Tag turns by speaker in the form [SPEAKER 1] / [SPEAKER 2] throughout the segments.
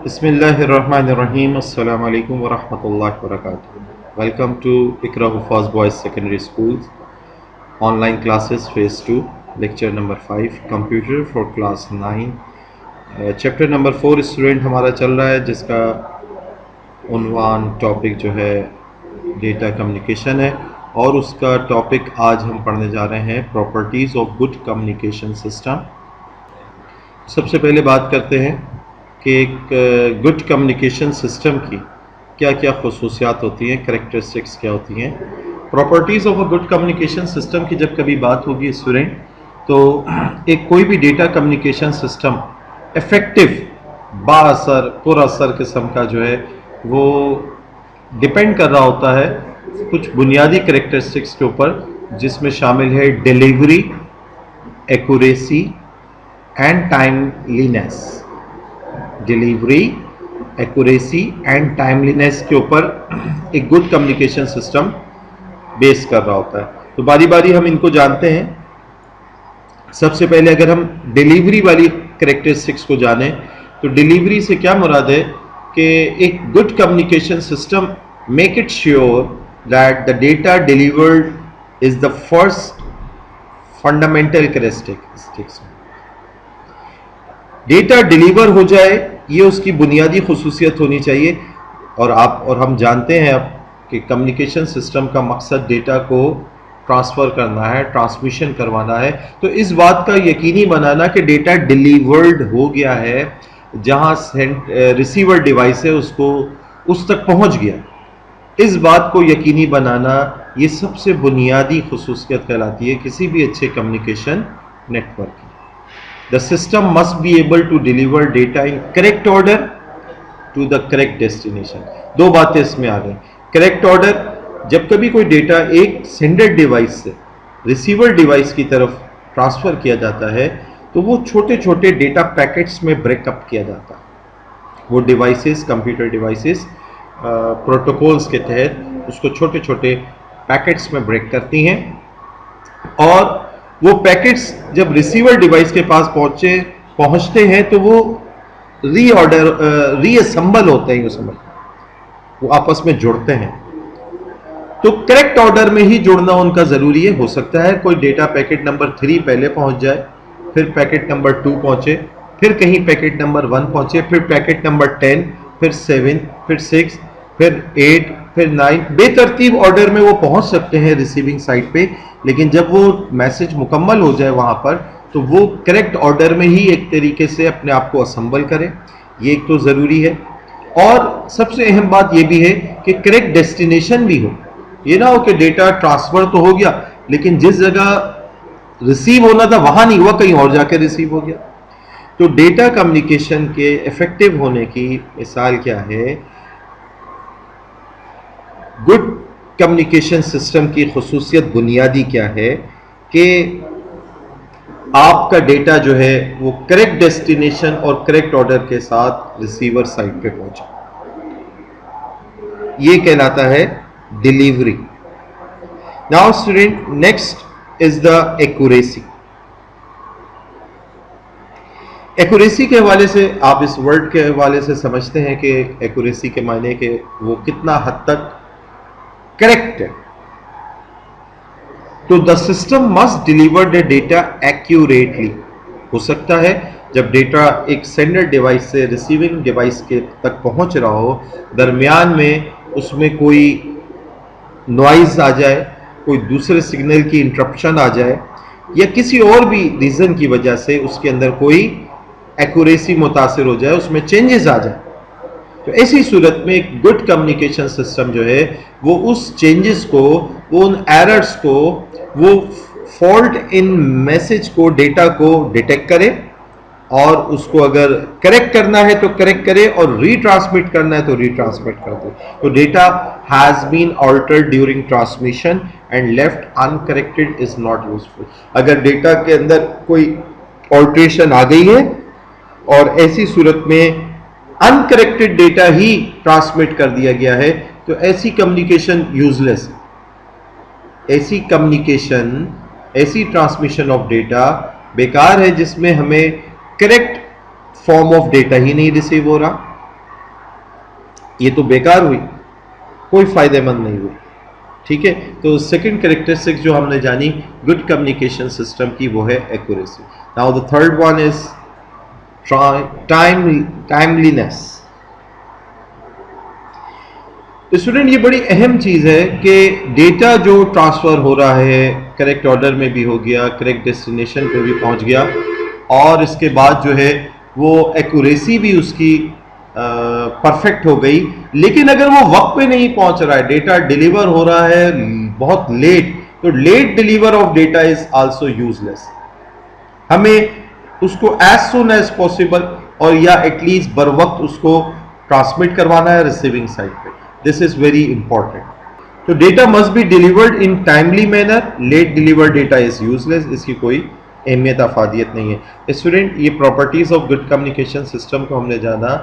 [SPEAKER 1] Bismillahirrahmanirrahim. Assalamu alaikum wa rahmatullahi wa barakatuh. Welcome to Ikra Hufaz Boys Secondary Schools online classes phase 2 lecture number 5 computer for class 9 chapter number 4 student हमारा चल रहा है जिसका उन्वान topic जो है data communication है और उसका टॉपिक आज हम पढ़ने जा रहे हैं properties of good communication system. सबसे पहले बात करते हैं कि एक गुड कम्युनिकेशन सिस्टम की क्या क्या खसूसियात होती हैं, करेक्टरिस्टिक्स क्या होती हैं। Properties of a good communication system की जब कभी बात होगी स्टूडेंट, तो एक कोई भी डेटा कम्युनिकेशन सिस्टम इफ़ेक्टिव बाअसर पुरअसर किस्म का जो है वो डिपेंड कर रहा होता है कुछ बुनियादी करेक्टरिस्टिक्स के ऊपर, जिसमें शामिल है delivery, accuracy and timeliness. Delivery, accuracy and timeliness के ऊपर एक गुड कम्युनिकेशन सिस्टम बेस कर रहा होता है। तो बारी बारी हम इनको जानते हैं। सबसे पहले अगर हम डिलीवरी वाली करेक्टरिस्टिक्स को जानें तो डिलीवरी से क्या मुराद है कि एक good communication system make it sure that the data delivered is the first fundamental characteristics. Data deliver हो जाए ये उसकी बुनियादी खसूसियत होनी चाहिए। और हम जानते हैं अब कि कम्युनिकेशन सिस्टम का मकसद डेटा को ट्रांसफ़र करना है, ट्रांसमिशन करवाना है। तो इस बात का यकीनी बनाना कि डेटा डिलीवर्ड हो गया है, जहां रिसीवर डिवाइस है उसको उस तक पहुंच गया, इस बात को यकीनी बनाना ये सबसे बुनियादी खसूसियत कहलाती है किसी भी अच्छे कम्युनिकेशन नेटवर्क की। The system must be able to deliver data in correct order to the correct destination. दो बातें इसमें आ गई। करेक्ट ऑर्डर, जब कभी कोई डेटा एक सेंडर डिवाइस से रिसीवर डिवाइस की तरफ ट्रांसफ़र किया जाता है तो वो छोटे छोटे डेटा पैकेट्स में ब्रेकअप किया जाता है। वो डिवाइसेस, कंप्यूटर डिवाइसेस प्रोटोकॉल्स के तहत उसको छोटे छोटे पैकेट्स में ब्रेक करती हैं और वो पैकेट्स जब रिसीवर डिवाइस के पास पहुंचते हैं तो वो रीअसेंबल होते हैं, वो आपस में जुड़ते हैं। तो करेक्ट ऑर्डर में ही जुड़ना उनका ज़रूरी है। हो सकता है कोई डेटा पैकेट नंबर 3 पहले पहुंच जाए, फिर पैकेट नंबर 2 पहुंचे, फिर कहीं पैकेट नंबर 1 पहुंचे, फिर पैकेट नंबर 10, फिर 7, फिर 6, फिर 8, फिर 9, बेतरतीब ऑर्डर में वो पहुंच सकते हैं रिसीविंग साइड पे। लेकिन जब वो मैसेज मुकम्मल हो जाए वहां पर तो वो करेक्ट ऑर्डर में ही एक तरीके से अपने आप को असेंबल करें, ये एक तो ज़रूरी है। और सबसे अहम बात यह भी है कि करेक्ट डेस्टिनेशन भी हो। ये ना हो कि डेटा ट्रांसफ़र तो हो गया लेकिन जिस जगह रिसीव होना था वहां नहीं हुआ, कहीं और जाके रिसीव हो गया। तो डेटा कम्युनिकेशन के इफेक्टिव होने की मिसाल क्या है? गुड कम्युनिकेशन सिस्टम की खसूसियत बुनियादी क्या है कि आपका डेटा जो है वो करेक्ट डेस्टिनेशन और करेक्ट ऑर्डर के साथ रिसीवर साइड पे पहुंचे, ये कहलाता है delivery. Now student, next is the accuracy. Accuracy के हवाले से आप इस वर्ड के हवाले से समझते हैं कि एक्यूरेसी के मायने के वो कितना हद तक करेक्ट है। तो the system must deliver the data accurately. हो सकता है जब डेटा एक सेंडर डिवाइस से रिसीविंग डिवाइस के तक पहुंच रहा हो, दरमियान में उसमें कोई नॉइज आ जाए, कोई दूसरे सिग्नल की इंटरप्शन आ जाए या किसी और भी रीज़न की वजह से उसके अंदर कोई एक्यूरेसी मुतासिर हो जाए, उसमें चेंजेस आ जाए, तो ऐसी सूरत में एक गुड कम्युनिकेशन सिस्टम जो है वो उस चेंजेस को, वो उन एरर्स को, वो फॉल्ट इन मैसेज को, डेटा को डिटेक्ट करे और उसको अगर करेक्ट करना है तो करेक्ट करे और रीट्रांसमिट करना है तो रीट्रांसमिट कर दे। तो data has been altered during transmission and left uncorrected is not useful. अगर डेटा के अंदर कोई ऑल्ट्रेशन आ गई है और ऐसी सूरत में अनकरेक्टेड डेटा ही ट्रांसमिट कर दिया गया है तो ऐसी कम्युनिकेशन यूजलेस है। ऐसी कम्युनिकेशन, ऐसी ट्रांसमिशन ऑफ डेटा बेकार है जिसमें हमें करेक्ट फॉर्म ऑफ डेटा ही नहीं रिसीव हो रहा, ये तो बेकार हुई, कोई फायदेमंद नहीं हुई। ठीक है, तो सेकंड कैरेक्टरिस्टिक्स जो हमने जानी गुड कम्युनिकेशन सिस्टम की वो है accuracy. Now the third one is timeliness. Student ये बड़ी अहम चीज है कि डेटा जो ट्रांसफर हो रहा है करेक्ट ऑर्डर में भी हो गया, करेक्ट डेस्टिनेशन पे भी पहुंच गया, और इसके बाद जो है वो एक्यूरेसी भी उसकी परफेक्ट हो गई, लेकिन अगर वो वक्त पे नहीं पहुंच रहा है, डेटा डिलीवर हो रहा है बहुत लेट, तो late deliver of data is also useless. हमें उसको एज सुन एज पॉसिबल और या एटलीस्ट बर वक्त उसको ट्रांसमिट करवाना है रिसीविंग साइड पे। This is very important. तो data must be delivered in timely manner, late delivered data is useless, इसकी कोई अहमियत अफादियत नहीं है। स्टूडेंट ये properties of good communication system को हमने जाना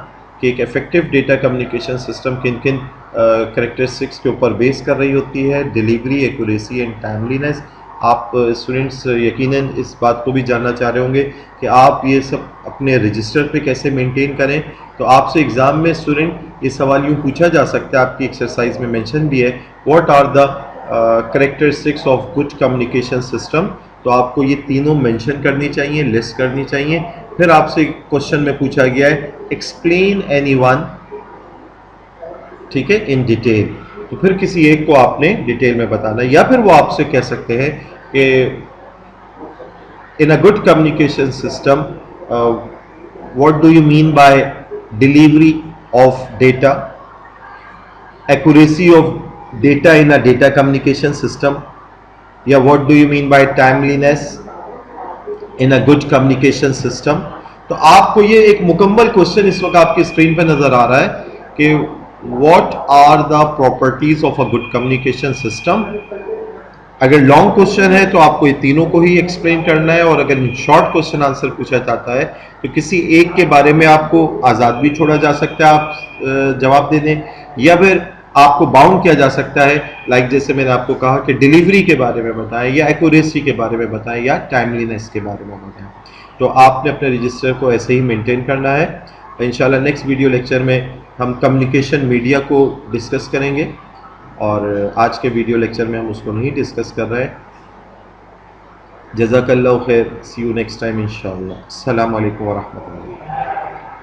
[SPEAKER 1] कि एक इफेक्टिव डेटा कम्युनिकेशन सिस्टम किन किन करेक्टरिस्टिक्स के ऊपर बेस कर रही होती है, डिलीवरी, एक्यूरेसी एंड टाइमलीनेस। आप स्टूडेंट्स यकीनन इस बात को भी जानना चाह रहे होंगे कि आप ये सब अपने रजिस्टर पे कैसे मेंटेन करें। तो आपसे एग्ज़ाम में स्टूडेंट ये सवाल यूँ पूछा जा सकता है, आपकी एक्सरसाइज में मेंशन भी है, what are the characteristics of good communication system. तो आपको ये तीनों मेंशन करनी चाहिए, लिस्ट करनी चाहिए। फिर आपसे क्वेश्चन में पूछा गया है एक्सप्लेन एनीवन, ठीक है, इन डिटेल। तो फिर किसी एक को आपने डिटेल में बताना, या फिर वो आपसे कह सकते हैं कि in a good communication system what do you mean by delivery of data, accuracy of data in a data communication system, या what do you mean by timeliness in a good communication system. तो आपको ये एक मुकम्मल question इस वक्त आपकी screen पर नजर आ रहा है कि what are the properties of a good communication system. अगर लॉन्ग क्वेश्चन है तो आपको ये तीनों को ही एक्सप्लेन करना है, और अगर शॉर्ट क्वेश्चन आंसर पूछा जाता है तो किसी एक के बारे में आपको आज़ाद भी छोड़ा जा सकता है, आप जवाब दे दें, या फिर आपको बाउंड किया जा सकता है, लाइक जैसे मैंने आपको कहा कि डिलीवरी के बारे में बताएं, या एक्यूरेसी के बारे में बताएं, या टाइमलीनेस के बारे में बताएं। तो आपने अपने रजिस्टर को ऐसे ही मेंटेन करना है। इंशाल्लाह नेक्स्ट वीडियो लेक्चर में हम कम्युनिकेशन मीडिया को डिस्कस करेंगे, और आज के वीडियो लेक्चर में हम उसको नहीं डिस्कस कर रहे हैं। जज़ाकल्लाहु खैर, सी यू नेक्स्ट टाइम इंशाल्लाह। अस्सलामु अलैकुम व रहमतुल्लाह।